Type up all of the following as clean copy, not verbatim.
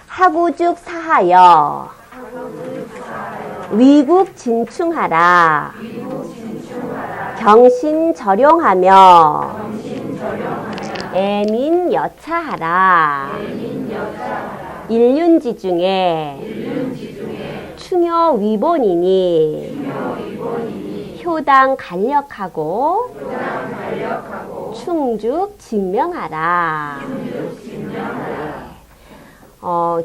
하구죽 사하여 위국 진충하라. 경신절용하며 애민 여차하라. 일륜지 중에 충효 위본이니 효당 간력하고 충죽 진명하라.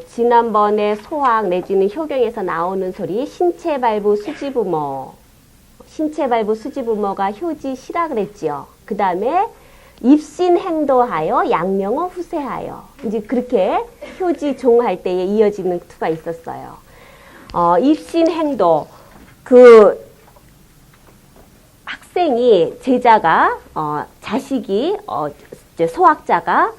지난번에 소학 내지는 효경에서 나오는 소리 신체발부 수지부모, 신체발부 수지부모가 효지시라 그랬지요. 그 다음에 입신행도하여 양명어 후세하여, 이제 그렇게 효지종할 때에 이어지는 투가 있었어요. 입신행도, 그 학생이, 제자가, 자식이, 소학자가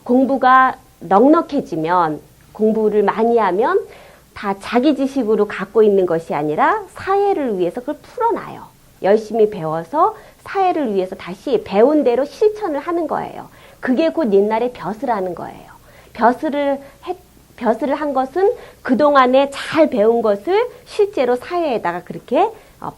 공부가 넉넉해지면, 공부를 많이 하면 다 자기 지식으로 갖고 있는 것이 아니라 사회를 위해서 그걸 풀어놔요. 열심히 배워서 사회를 위해서 다시 배운 대로 실천을 하는 거예요. 그게 곧 옛날에 벼슬하는 거예요. 벼슬을 한 것은 그동안에 잘 배운 것을 실제로 사회에다가 그렇게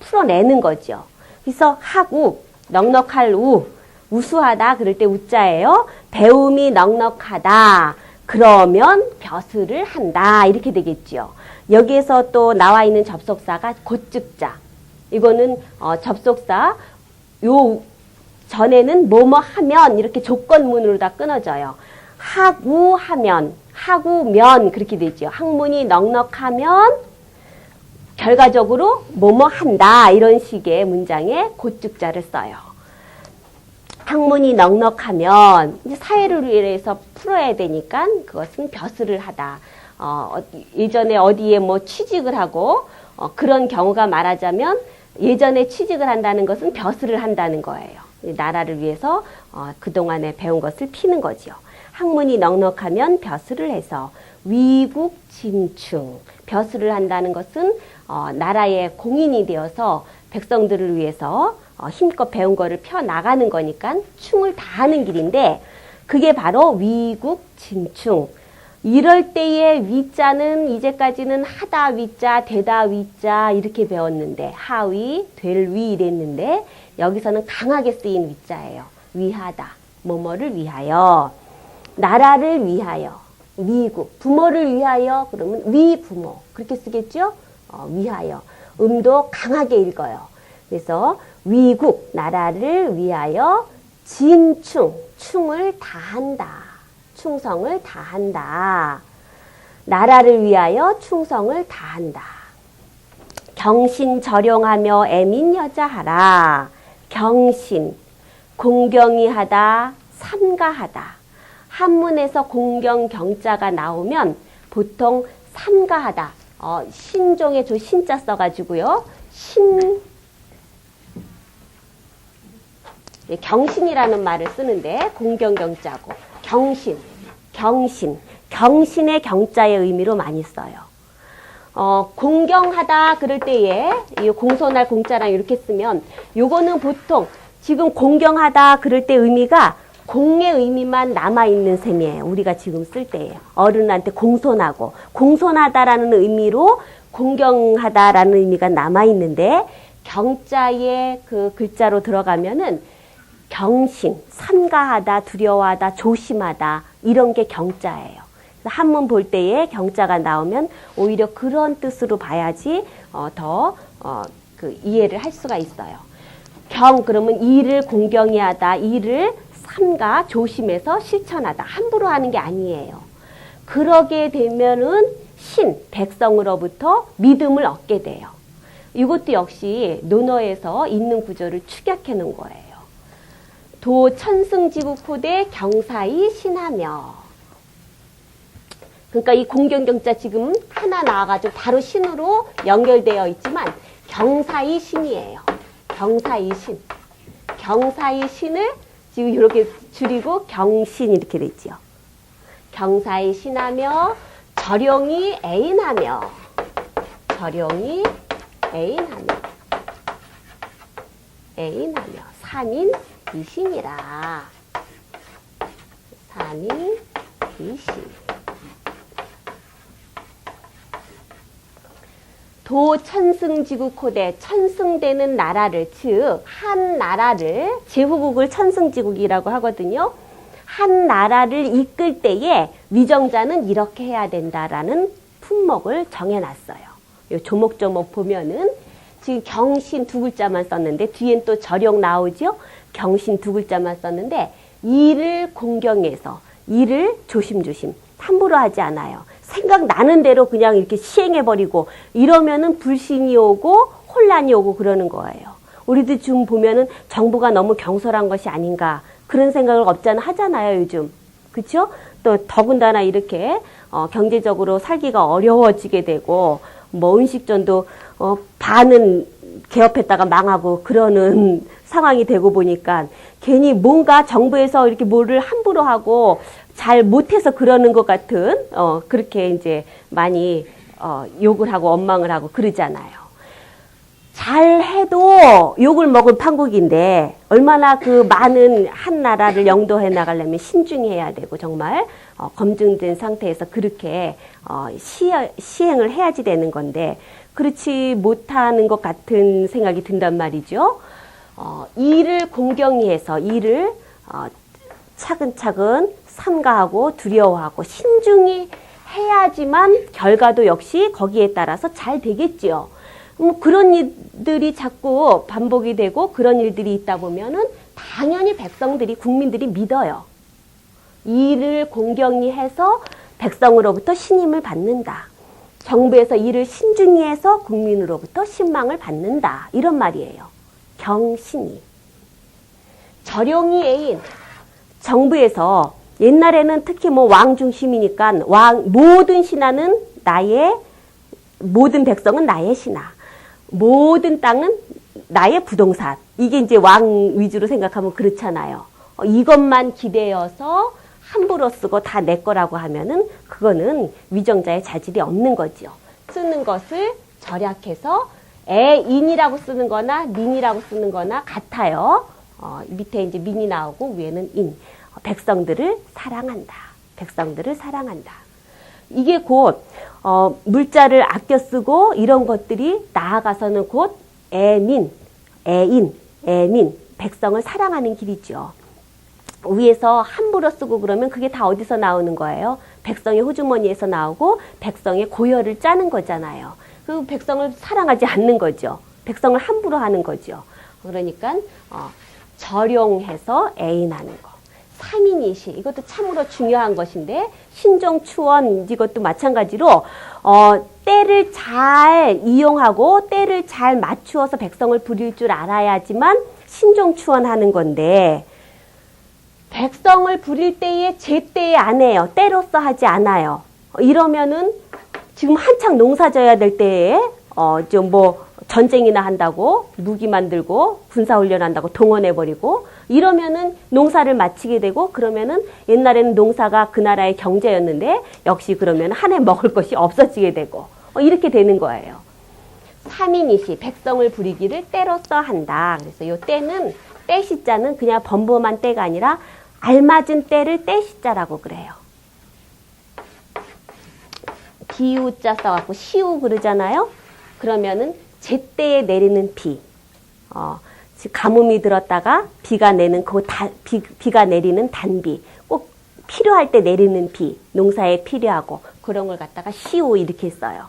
풀어내는 거죠. 그래서 하구, 넉넉할 우, 우수하다 그럴 때 우자예요. 배움이 넉넉하다. 그러면 벼슬을 한다. 이렇게 되겠죠. 여기에서 또 나와 있는 접속사가 곧즉자. 이거는 접속사 요 전에는 뭐뭐 하면 이렇게 조건문으로 다 끊어져요. 하구하면, 하구면 그렇게 되죠. 학문이 넉넉하면 결과적으로 뭐뭐 한다. 이런 식의 문장에 곧즉자를 써요. 학문이 넉넉하면 이제 사회를 위해서 풀어야 되니까 그것은 벼슬을 하다. 예전에 어디에 뭐 취직을 하고 그런 경우가 말하자면 예전에 취직을 한다는 것은 벼슬을 한다는 거예요. 나라를 위해서 그동안에 배운 것을 피는 거죠. 학문이 넉넉하면 벼슬을 해서 위국 진충, 벼슬을 한다는 것은 나라의 공인이 되어서 백성들을 위해서 힘껏 배운 거를 펴나가는 거니까 충을 다하는 길인데 그게 바로 위국 진충. 이럴 때의 위자는 이제까지는 하다 위자, 되다 위자 이렇게 배웠는데 하위, 될 위 이랬는데 여기서는 강하게 쓰인 위자예요. 위하다, 뭐뭐를 위하여, 나라를 위하여, 위국, 부모를 위하여 그러면 위부모 그렇게 쓰겠죠? 위하여, 음도 강하게 읽어요. 그래서 위국, 나라를 위하여 진충, 충을 다한다. 충성을 다한다. 나라를 위하여 충성을 다한다. 경신절용하며 애민 여자하라. 경신, 공경이 하다, 삼가하다. 한문에서 공경 경자가 나오면 보통 삼가하다. 신종에 저 신자 써가지고요. 경신이라는 말을 쓰는데 공경경자고 경신의 경자의 의미로 많이 써요. 공경하다 그럴 때에 이 공손할 공자랑 이렇게 쓰면 요거는 보통 지금 공경하다 그럴 때 의미가 공의 의미만 남아있는 셈이에요. 우리가 지금 쓸 때예요. 어른한테 공손하고 공손하다라는 의미로 공경하다라는 의미가 남아있는데 경자의 그 글자로 들어가면은 경신, 삼가하다, 두려워하다, 조심하다 이런 게 경자예요. 한문 볼 때에 경자가 나오면 오히려 그런 뜻으로 봐야지 더 이해를 할 수가 있어요. 그러면 이를 공경히 하다, 이를 삼가, 조심해서 실천하다. 함부로 하는 게 아니에요. 그러게 되면은 백성으로부터 믿음을 얻게 돼요. 이것도 역시 논어에서 있는 구조를 축약해 놓은 거예요. 도 천승지국호대 경사이 신하며. 그러니까 이 공경경자 지금 하나 나와가지고 바로 신으로 연결되어 있지만 경사이 신이에요. 경사이 신. 경사이 신을 지금 이렇게 줄이고 경신 이렇게 됐지요. 경사이 신하며 절용이 애인하며. 절용이 애인하며. 삼인 이신이라. 삼인 이신. 도천승지국호대, 천승되는 나라를, 즉 한 나라를, 제후국을 천승지국이라고 하거든요. 한 나라를 이끌 때에 위정자는 이렇게 해야 된다라는 품목을 정해놨어요. 요 조목조목 보면은 지금 경신 두 글자만 썼는데 뒤엔 또 절용 나오죠. 경신 두 글자만 썼는데 일을 공경해서, 일을 조심조심 함부로 하지 않아요. 생각나는 대로 그냥 이렇게 시행해버리고 이러면은 불신이 오고 혼란이 오고 그러는 거예요. 우리도 지금 보면은 정부가 너무 경솔한 것이 아닌가 그런 생각을 없잖아 하잖아요, 요즘. 그쵸? 또 더군다나 이렇게 경제적으로 살기가 어려워지게 되고 뭐 음식점도 반은 개업했다가 망하고 그러는 상황이 되고 보니까 괜히 뭔가 정부에서 이렇게 뭐를 함부로 하고 잘 못해서 그러는 것 같은 그렇게 이제 많이 욕을 하고 원망을 하고 그러잖아요. 잘해도 욕을 먹은 판국인데 얼마나 그 많은 한 나라를 영도해 나가려면 신중해야 되고 정말 검증된 상태에서 그렇게 시행을 해야지 되는 건데 그렇지 못하는 것 같은 생각이 든단 말이죠. 일을 공경히 해서 일을 차근차근 삼가하고 두려워하고 신중히 해야지만 결과도 역시 거기에 따라서 잘 되겠지요. 그런 일들이 자꾸 반복이 되고 그런 일들이 있다 보면은 당연히 백성들이, 국민들이 믿어요. 일을 공경히 해서 백성으로부터 신임을 받는다. 정부에서 일을 신중히 해서 국민으로부터 신망을 받는다. 이런 말이에요. 경신이. 절용이 애인. 정부에서 옛날에는 특히 뭐 왕 중심이니까 모든 신하는 모든 백성은 나의 신하. 모든 땅은 나의 부동산. 이게 이제 왕 위주로 생각하면 그렇잖아요. 이것만 기대어서 함부로 쓰고 다 내 거라고 하면은 그거는 위정자의 자질이 없는 거죠. 쓰는 것을 절약해서 애인이라고 쓰는 거나 민이라고 쓰는 거나 같아요. 밑에 이제 민이 나오고 위에는 인. 백성들을 사랑한다. 백성들을 사랑한다. 이게 곧 물자를 아껴 쓰고 이런 것들이 나아가서는 곧 애민, 백성을 사랑하는 길이죠. 위에서 함부로 쓰고 그러면 그게 다 어디서 나오는 거예요? 백성의 호주머니에서 나오고 백성의 고열을 짜는 거잖아요. 그 백성을 사랑하지 않는 거죠. 백성을 함부로 하는 거죠. 그러니까 절용해서 애인하는 거. 삼인이시 이것도 참으로 중요한 것인데 신종추원 이것도 마찬가지로 때를 잘 이용하고 때를 잘 맞추어서 백성을 부릴 줄 알아야지만 신종추원하는 건데 백성을 부릴 때에 제때에 안 해요. 때로써 하지 않아요. 이러면은 지금 한창 농사 져야 될 때에 좀 뭐 전쟁이나 한다고 무기 만들고 군사훈련한다고 동원해버리고 이러면은 농사를 마치게 되고 그러면은 옛날에는 농사가 그 나라의 경제였는데 역시 그러면 한 해 먹을 것이 없어지게 되고 이렇게 되는 거예요. 삼인이시 백성을 부리기를 때로써 한다. 그래서 요 때는 때시자는 그냥 범범한 때가 아니라 알맞은 때를 때시자라고 그래요. 비우자 써갖고 시우 그러잖아요. 그러면은 제때에 내리는 비. 가뭄이 들었다가 비가 내는 비가 내리는 단비. 꼭 필요할 때 내리는 비. 농사에 필요하고 그런 걸 갖다가 시우 이렇게 써요.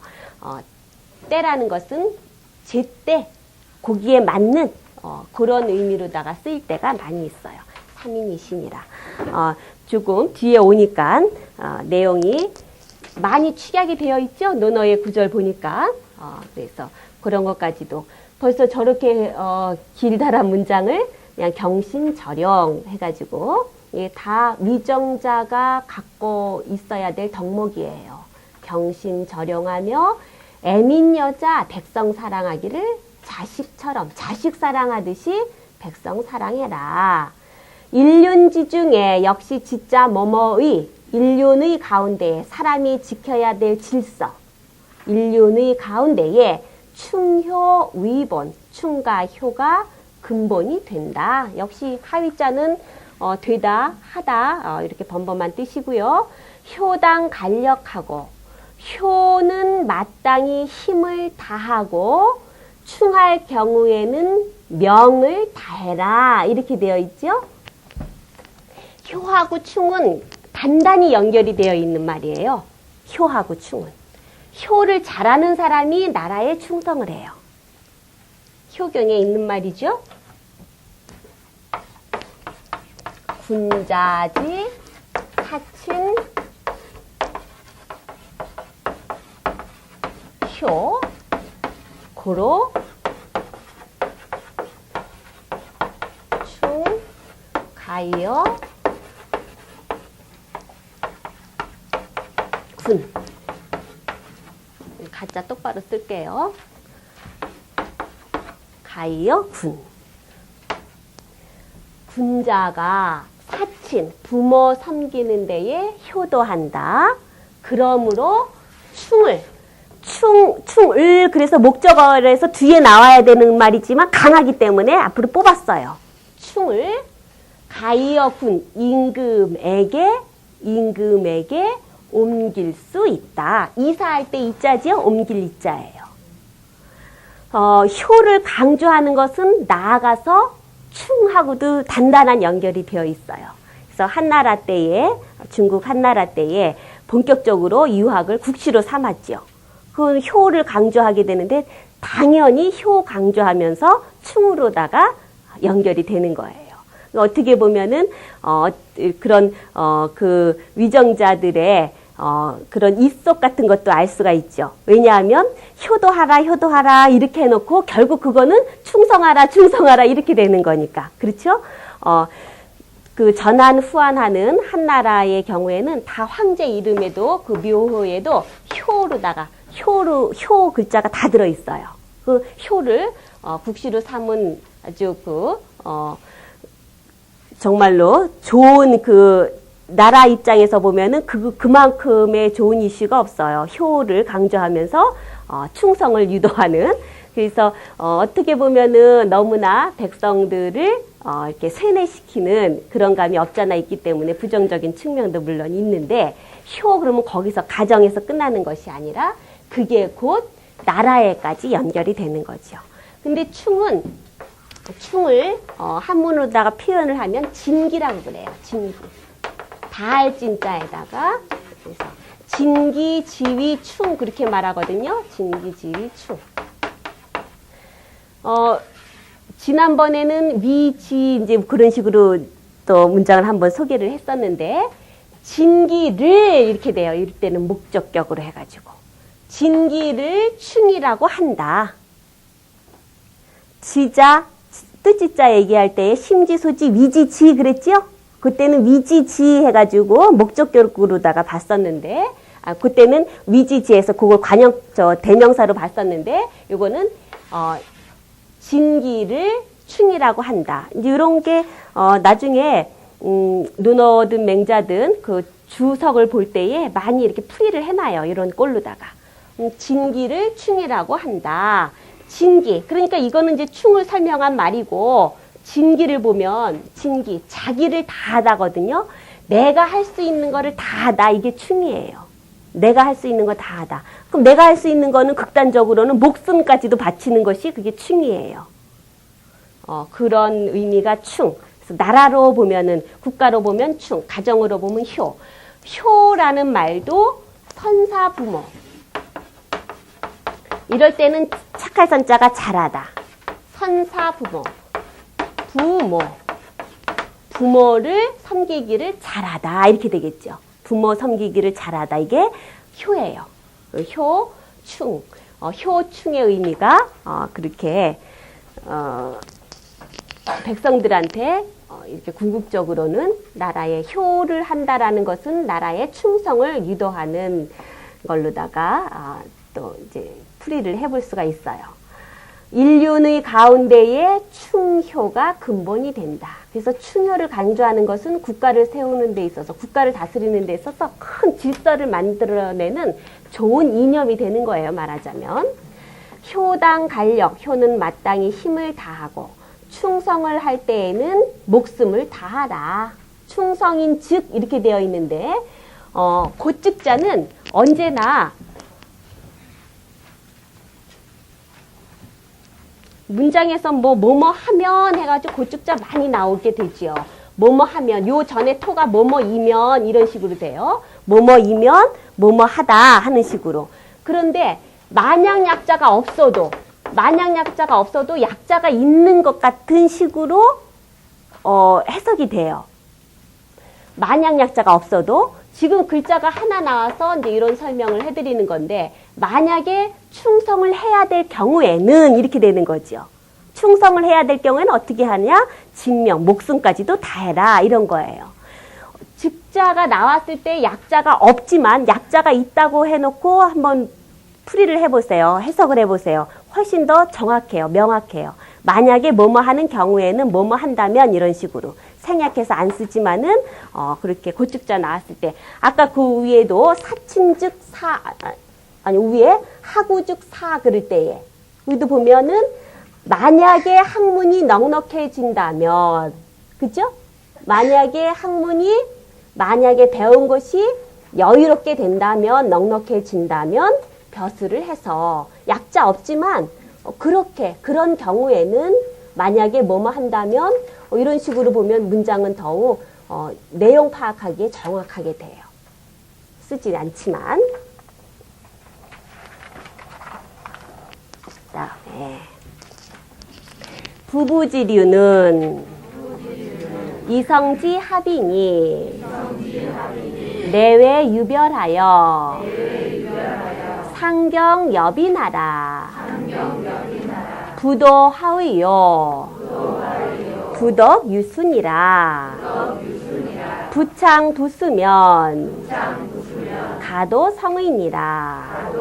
때라는 것은 제때 거기에 맞는 그런 의미로다가 쓰일 때가 많이 있어요. 삼인이시니라. 조금 뒤에 오니까 내용이 많이 축약이 되어 있죠. 논어의 구절 보니까. 그래서 그런 것까지도 벌써 저렇게 길다란 문장을 그냥 경신절용 해가지고 이게 다 위정자가 갖고 있어야 될 덕목이에요. 경신절용하며 애민 여자 백성 사랑하기를 자식처럼 자식 사랑하듯이 백성 사랑해라. 일륜지 중에 역시 지자 뭐뭐의 일륜의 가운데에 사람이 지켜야 될 질서. 일륜의 가운데에 충효 위본, 충과 효가 근본이 된다. 역시 하위자는 되다, 하다 이렇게 범범한 뜻이고요. 효당 간력하고 효는 마땅히 힘을 다하고 충할 경우에는 명을 다해라. 이렇게 되어 있죠. 효하고 충은 단단히 연결이 되어 있는 말이에요. 효하고 충은. 효를 잘하는 사람이 나라에 충성을 해요. 효경에 있는 말이죠. 군자지 사친 효 고로 충 가이어 군. 가짜 똑바로 쓸게요. 가이어 군. 군자가 사친, 부모 섬기는 데에 효도한다. 그러므로 충을 그래서 목적어에서 뒤에 나와야 되는 말이지만 강하기 때문에 앞으로 뽑았어요. 충을 가이어 군 임금에게 옮길 수 있다. 이사할 때 이자지요. 옮길 이자예요. 효를 강조하는 것은 나아가서 충하고도 단단한 연결이 되어 있어요. 그래서 한나라 때에 중국 한나라 때에 본격적으로 유학을 국시로 삼았죠. 그 효를 강조하게 되는데 당연히 효 강조하면서 충으로다가 연결이 되는 거예요. 어떻게 보면은 그런 그 위정자들의 그런 입속 같은 것도 알 수가 있죠. 왜냐하면 효도하라 이렇게 해놓고 결국 그거는 충성하라 이렇게 되는 거니까. 그렇죠? 그 전한 후한하는 한나라의 경우에는 다 황제 이름에도 그 묘호에도 효 글자가 다 들어있어요. 그 효를 국시로 삼은 아주 정말로 좋은 나라 입장에서 보면은 그만큼의 좋은 이슈가 없어요. 효를 강조하면서 충성을 유도하는. 그래서 어떻게 보면은 너무나 백성들을 이렇게 세뇌시키는 그런 감이 없잖아 있기 때문에 부정적인 측면도 물론 있는데 그러면 거기서 가정에서 끝나는 것이 아니라 그게 곧 나라에까지 연결이 되는 거죠. 근데 충을 한문으로다가 표현을 하면 진기라고 그래요. 진기. 다할 진자에다가 그래서 진기, 지위, 충 그렇게 말하거든요. 진기, 지위, 충. 지난번에는 위지 이제 그런 식으로 또 문장을 한번 소개를 했었는데 진기를 이렇게 돼요. 이럴 때는 목적격으로 해가지고 진기를 충이라고 한다. 지자 뜻지자 얘기할 때에 심지소지 위지지 그랬죠? 그때는 위지지 해가지고 목적격으로다가 봤었는데, 그때는 위지지에서 그걸 대명사로 봤었는데, 요거는, 진기를 충이라고 한다. 이제 이런 게, 나중에, 논어든 맹자든 그 주석을 볼 때에 많이 이렇게 풀이를 해놔요. 이런 꼴로다가. 진기를 충이라고 한다. 진기. 그러니까 이거는 이제 충을 설명한 말이고, 진기를 보면 진기, 자기를 다하다거든요. 내가 할 수 있는 거를 다하다. 이게 충이에요. 내가 할 수 있는 거 다하다. 그럼 내가 할 수 있는 거는 극단적으로는 목숨까지도 바치는 것이 그게 충이에요. 그런 의미가 충. 그래서 나라로 보면은 국가로 보면 충, 가정으로 보면 효. 효라는 말도 선사부모. 이럴 때는 착할 선자가 잘하다. 선사부모. 부모를 섬기기를 잘하다 이렇게 되겠죠. 부모 섬기기를 잘하다 이게 효예요. 효충, 효충의 의미가 그렇게 백성들한테 이렇게 궁극적으로는 나라의 효를 한다라는 것은 나라의 충성을 유도하는 걸로다가 또 이제 풀이를 해볼 수가 있어요. 인륜의 가운데에 충효가 근본이 된다. 그래서 충효를 강조하는 것은 국가를 세우는 데 있어서 국가를 다스리는 데 있어서 큰 질서를 만들어내는 좋은 이념이 되는 거예요. 말하자면 효당 간력, 효는 마땅히 힘을 다하고 충성을 할 때에는 목숨을 다하라. 충성인 즉 이렇게 되어 있는데 고즉자는 언제나 문장에서 뭐뭐 하면 해가지고 고축자 많이 나오게 되지요. 뭐뭐 하면, 요 전에 토가 뭐뭐이면 이런 식으로 돼요. 뭐뭐이면 뭐뭐 하다 하는 식으로. 그런데 만약 약자가 없어도 약자가 있는 것 같은 식으로 해석이 돼요. 만약 약자가 없어도 지금 글자가 하나 나와서 이제 이런 설명을 해드리는 건데, 만약에 충성을 해야 될 경우에는 이렇게 되는 거죠. 충성을 해야 될 경우에는 어떻게 하냐? 직명, 목숨까지도 다 해라, 이런 거예요. 즉자가 나왔을 때 약자가 없지만 약자가 있다고 해놓고 한번 풀이를 해보세요. 해석을 해보세요. 훨씬 더 정확해요. 명확해요. 만약에 뭐뭐 하는 경우에는 뭐뭐 한다면 이런 식으로 생략해서 안 쓰지만은 그렇게 고축자 나왔을 때 아까 그 위에도 사친즉 위에 하구즉 사 그럴 때에 여기도 보면은 만약에 학문이 넉넉해진다면, 그죠? 만약에 배운 것이 여유롭게 된다면, 넉넉해진다면 벼슬을 해서 약자 없지만 그런 경우에는 만약에 뭐뭐 한다면 이런 식으로 보면 문장은 더욱 내용 파악하기에 정확하게 돼요. 쓰진 않지만. 그다음에 부부지류는 이성지 합이니 내외 유별하여 상경여빈하라. 부도하의요. 부덕유순이라. 부창두수면 가도성의니라.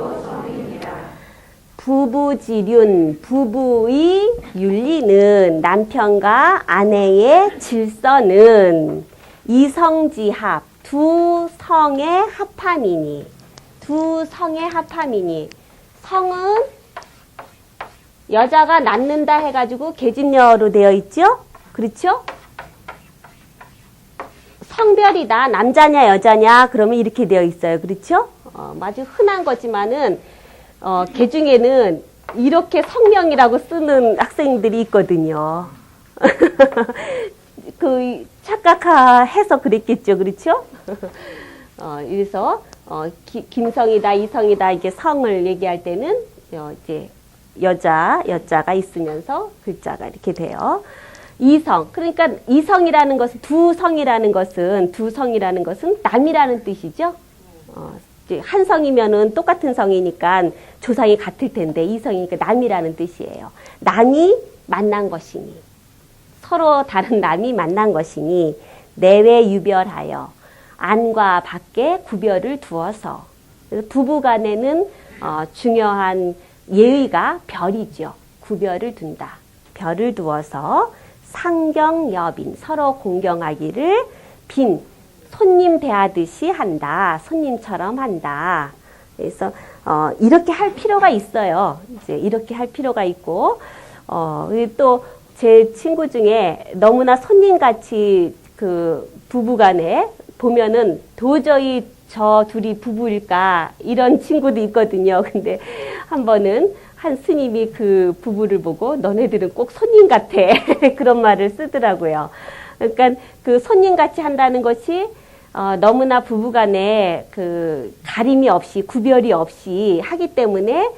부부지륜, 부부의 윤리는, 남편과 아내의 질서는 이성지합, 두 성의 합함이니. 성은 여자가 낳는다 해가지고 계집녀로 되어 있죠? 그렇죠? 성별이다. 남자냐 여자냐 그러면 이렇게 되어 있어요. 그렇죠? 아주 흔한 거지만은 개 중에는 이렇게 성명이라고 쓰는 학생들이 있거든요. 그 착각해서 그랬겠죠. 그렇죠? 그래서 김성이다, 이성이다 이게 성을 얘기할 때는 이제 여자가 있으면서 글자가 이렇게 돼요. 이성. 그러니까 이성이라는 것은 두성이라는 것은 남이라는 뜻이죠. 한 성이면은 똑같은 성이니까 조상이 같을 텐데 이성이니까 남이라는 뜻이에요. 남이 만난 것이니, 서로 다른 남이 만난 것이니 내외 유별하여, 안과 밖에 구별을 두어서. 그래서 부부간에는 중요한 예의가 별이죠. 구별을 둔다. 별을 두어서 상경여빈, 서로 공경하기를 빈, 손님 대하듯이 한다. 손님처럼 한다. 그래서 이렇게 할 필요가 있어요. 이제 이렇게 할 필요가 있고, 또 제 친구 중에 너무나 손님같이 그 부부간에 보면은 도저히 저 둘이 부부일까 이런 친구도 있거든요. 근데 한 번은 한 스님이 그 부부를 보고 너네들은 꼭 손님 같아 그런 말을 쓰더라고요. 그러니까 그 손님같이 한다는 것이 너무나 부부간에 그 가림이 없이 구별이 없이 하기 때문에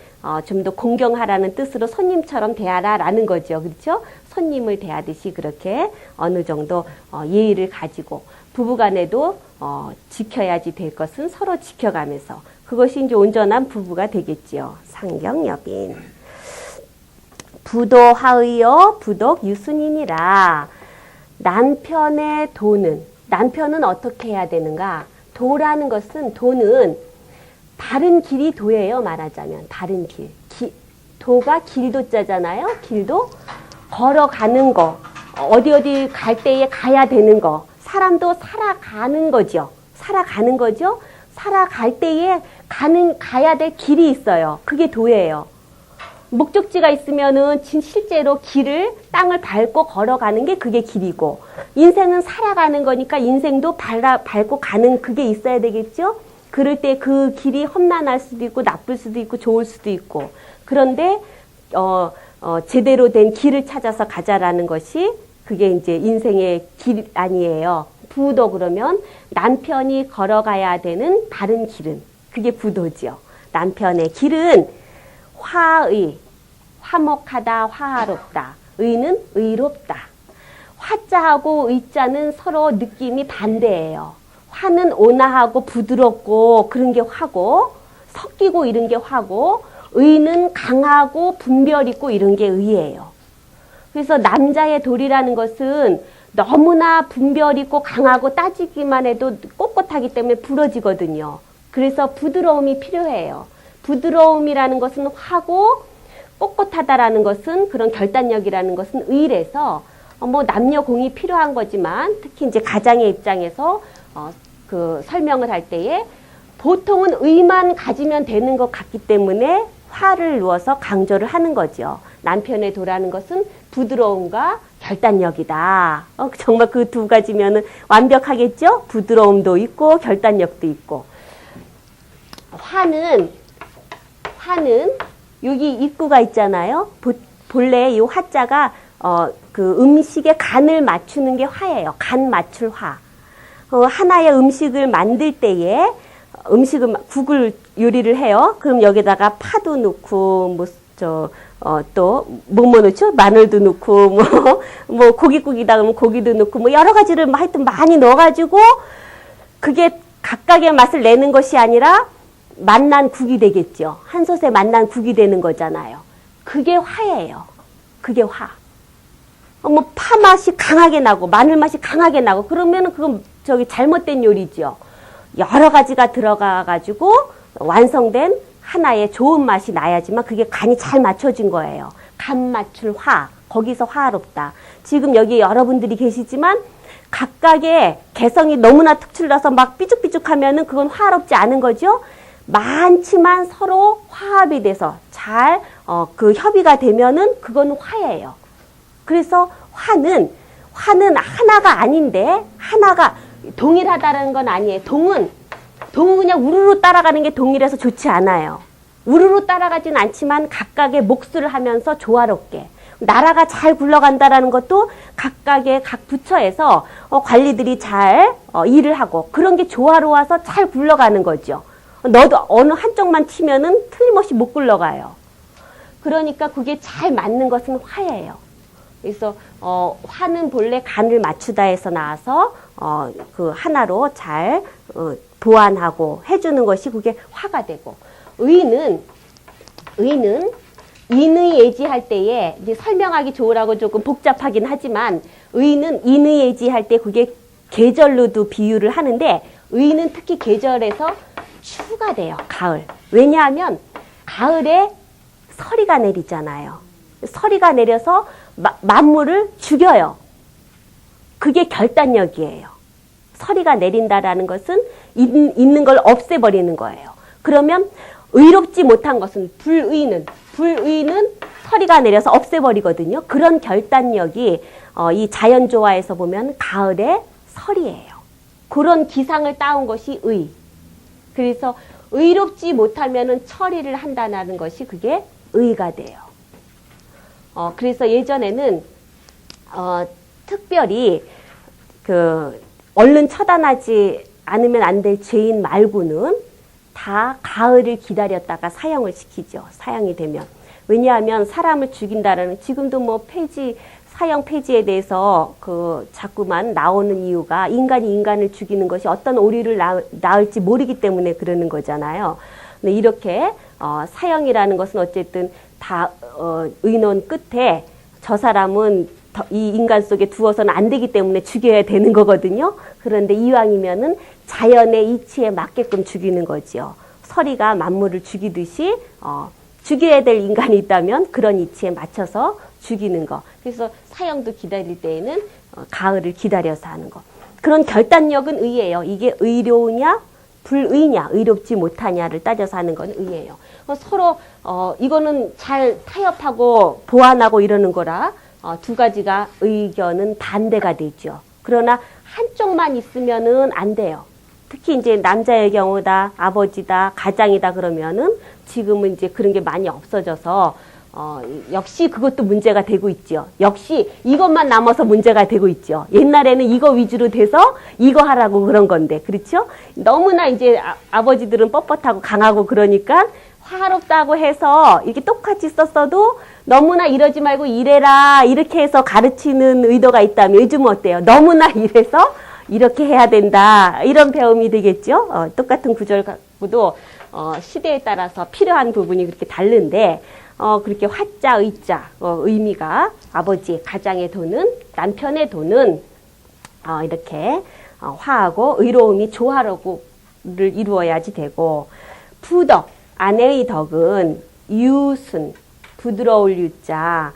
좀 더 공경하라는 뜻으로 손님처럼 대하라라는 거죠. 그렇죠? 손님을 대하듯이 그렇게 어느 정도 예의를 가지고 부부간에도 지켜야지 될 것은 서로 지켜가면서 그것이 이제 온전한 부부가 되겠지요. 상경여빈. 부도하의요 부덕유순이니라. 남편의 남편은 어떻게 해야 되는가? 도라는 것은, 도는 바른 길이 도예요. 말하자면 바른 길. 도가 길도자잖아요. 길도 걸어가는 거, 어디 갈 때에 가야 되는 거, 사람도 살아가는 거죠. 살아갈 때에 가야 될 길이 있어요. 그게 도예요. 목적지가 있으면은 실제로 땅을 밟고 걸어가는 게 그게 길이고, 인생은 살아가는 거니까 인생도 밟고 가는 그게 있어야 되겠죠? 그럴 때 그 길이 험난할 수도 있고, 나쁠 수도 있고, 좋을 수도 있고. 그런데, 제대로 된 길을 찾아서 가자라는 것이 그게 이제 인생의 길 아니에요. 부도 그러면 남편이 걸어가야 되는 다른 길은 그게 부도죠. 남편의 길은 화의, 화목하다, 화합롭다. 의는 의롭다. 화자하고 의자는 서로 느낌이 반대예요. 화는 온화하고 부드럽고 그런 게 화고, 섞이고 이런 게 화고, 의는 강하고 분별 있고 이런 게 의예요. 그래서 남자의 도리라는 것은 너무나 분별 있고 강하고 따지기만 해도 꼿꼿하기 때문에 부러지거든요. 그래서 부드러움이 필요해요. 부드러움이라는 것은 화고, 꼿꼿하다라는 것은 그런 결단력이라는 것은 의래서 뭐 남녀 공이 필요한 거지만 특히 이제 가장의 입장에서 그 설명을 할 때에 보통은 의만 가지면 되는 것 같기 때문에 화를 누어서 강조를 하는 거죠. 남편의 도라는 것은 부드러움과 결단력이다. 정말 그 두 가지면은 완벽하겠죠? 부드러움도 있고 결단력도 있고. 화는 여기 입구가 있잖아요. 본래 이 화자가 그 음식의 간을 맞추는 게 화예요. 간 맞출 화. 하나의 음식을 만들 때에 국을 요리를 해요. 그럼 여기다가 파도 넣고 또 뭐뭐 넣죠? 마늘도 넣고 뭐 고깃국이다 그러면 고기도 넣고 뭐 여러 가지를 하여튼 많이 넣어가지고 그게 각각의 맛을 내는 것이 아니라 맛난 국이 되겠죠. 한 솥에 맛난 국이 되는 거잖아요. 그게 화예요. 그게 화. 뭐 파 맛이 강하게 나고 마늘 맛이 강하게 나고 그러면은 그건 잘못된 요리죠. 여러 가지가 들어가가지고 완성된 하나의 좋은 맛이 나야지만 그게 간이 잘 맞춰진 거예요. 간 맞출 화. 거기서 화롭다. 지금 여기 여러분들이 계시지만 각각의 개성이 너무나 특출나서 막 삐죽삐죽하면은 그건 화롭지 않은 거죠. 많지만 서로 화합이 돼서 잘 그 협의가 되면은 그건 화예요. 그래서 화는 하나가 아닌데 하나가 동일하다는 건 아니에요. 동은 그냥 우르르 따라가는 게 동일해서 좋지 않아요. 우르르 따라가진 않지만 각각의 몫을 하면서 조화롭게. 나라가 잘 굴러간다라는 것도 각각의 각 부처에서 관리들이 잘 일을 하고 그런 게 조화로워서 잘 굴러가는 거죠. 너도 어느 한쪽만 튀면은 틀림없이 못 굴러가요. 그러니까 그게 잘 맞는 것은 화예요. 그래서 화는 본래 간을 맞추다에서 나와서 그 하나로 잘 보완하고 해주는 것이 그게 화가 되고, 의는 인의예지할 때에 이제 설명하기 좋으라고 조금 복잡하긴 하지만 의는 인의예지할 때 그게 계절로도 비유를 하는데 의는 특히 계절에서 추가 돼요. 가을. 왜냐하면 가을에 서리가 내리잖아요. 서리가 내려서 만물을 죽여요. 그게 결단력이에요. 서리가 내린다라는 것은 있는 걸 없애버리는 거예요. 그러면 의롭지 못한 것은 불의는 서리가 내려서 없애버리거든요. 그런 결단력이 이 자연조화에서 보면 가을의 설이에요. 그런 기상을 따온 것이 의. 그래서 의롭지 못하면은 처리를 한다는 것이 그게 의가 돼요. 그래서 예전에는 특별히 얼른 처단하지 않으면 안 될 죄인 말고는 다 가을을 기다렸다가 사형을 시키죠. 사형이 되면. 왜냐하면 사람을 죽인다라는, 지금도 뭐 사형 폐지에 대해서 자꾸만 나오는 이유가 인간이 인간을 죽이는 것이 어떤 오류를 낳을지 모르기 때문에 그러는 거잖아요. 근데 이렇게 사형이라는 것은 어쨌든 다 의논 끝에 저 사람은 이 인간 속에 두어서는 안 되기 때문에 죽여야 되는 거거든요. 그런데 이왕이면은 자연의 이치에 맞게끔 죽이는 거지요. 서리가 만물을 죽이듯이 죽여야 될 인간이 있다면 그런 이치에 맞춰서 죽이는 거. 그래서 사형도 기다릴 때에는 가을을 기다려서 하는 거. 그런 결단력은 의예요. 이게 의로우냐 불의냐, 의롭지 못하냐를 따져서 하는 건 의예요. 서로 이거는 잘 타협하고 보완하고 이러는 거라 두 가지가 의견은 반대가 되죠. 그러나 한쪽만 있으면은 안 돼요. 특히 이제 남자의 경우다, 아버지다, 가장이다 그러면은 지금은 이제 그런 게 많이 없어져서 역시 그것도 문제가 되고 있죠. 역시 이것만 남아서 문제가 되고 있죠. 옛날에는 이거 위주로 돼서 이거 하라고 그런 건데, 그렇죠? 너무나 이제 아버지들은 뻣뻣하고 강하고 그러니까 화롭다고 해서 이렇게 똑같이 썼어도 너무나 이러지 말고 이래라 이렇게 해서 가르치는 의도가 있다면 요즘은 어때요? 너무나 이래서 이렇게 해야 된다 이런 배움이 되겠죠. 똑같은 구절 갖고도 시대에 따라서 필요한 부분이 그렇게 다른데 그렇게 화자 의자 의미가 아버지 가장의 도는 남편의 도는 이렇게 화하고 의로움이 조화로를 이루어야지 되고 부덕 아내의 덕은 유순 부드러울 유자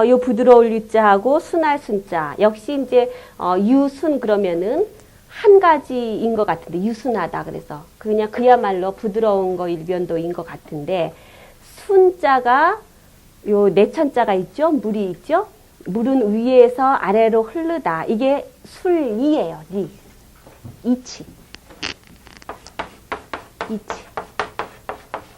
요 부드러울 유자하고 순할 순자 역시 이제 유순 그러면은 한 가지인 것 같은데 유순하다 그래서 그냥 그야말로 부드러운 거 일변도인 것 같은데 순자가 요 내천자가 있죠 물이 있죠 물은 위에서 아래로 흐르다 이게 술이에요 리 이치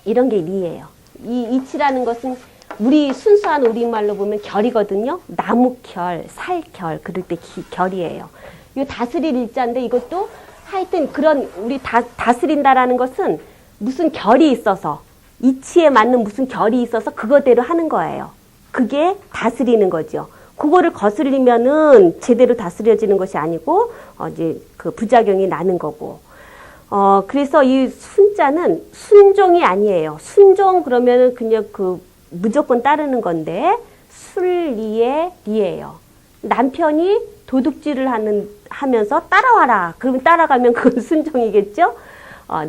이런 게 리예요. 이 이치라는 것은 우리 순수한 우리말로 보면 결이거든요. 나무결, 살결 그럴 때 결이에요. 이 다스릴 일자인데 이것도 하여튼 그런 우리 다스린다라는 것은 무슨 결이 있어서 이치에 맞는 무슨 결이 있어서 그거대로 하는 거예요. 그게 다스리는 거죠. 그거를 거슬리면은 제대로 다스려지는 것이 아니고 이제 그 부작용이 나는 거고. 그래서 이 순자는 순종이 아니에요. 순종 그러면은 그냥 그 무조건 따르는 건데 순리의 리예요. 남편이 도둑질을 하면서 따라와라. 그러면 따라가면 그건 순종이겠죠?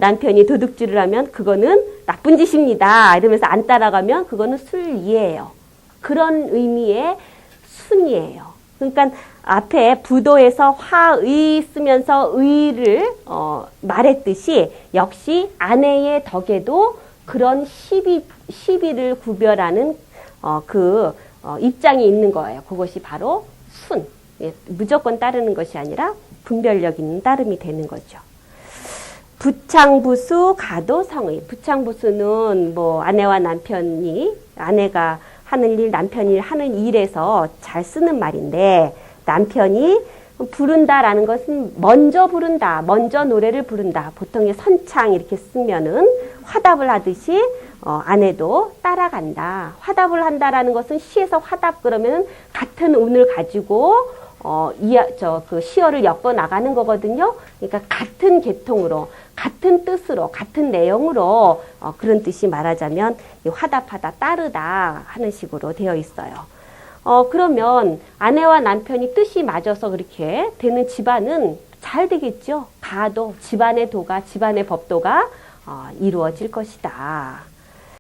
남편이 도둑질을 하면 그거는 나쁜 짓입니다. 이러면서 안 따라가면 그거는 순리예요. 그런 의미의 순이에요. 그러니까 앞에 부도에서 화의 쓰면서 의를 말했듯이 역시 아내의 덕에도 그런 시비를 구별하는 입장이 있는 거예요. 그것이 바로 순. 예, 무조건 따르는 것이 아니라 분별력 있는 따름이 되는 거죠. 부창부수 가도성의. 부창부수는 뭐 아내와 남편이 아내가 하는 일, 남편이 하는 일에서 잘 쓰는 말인데 남편이 부른다라는 것은 먼저 부른다, 먼저 노래를 부른다. 보통의 선창 이렇게 쓰면은 화답을 하듯이 아내도 따라간다. 화답을 한다라는 것은 시에서 화답 그러면 같은 운을 가지고 그 시어를 엮어 나가는 거거든요. 그러니까 같은 계통으로, 같은 뜻으로, 같은 내용으로 그런 뜻이 말하자면 화답하다, 따르다 하는 식으로 되어 있어요. 그러면 아내와 남편이 뜻이 맞아서 그렇게 되는 집안은 잘 되겠죠. 가도 집안의 도가, 집안의 법도가 이루어질 것이다.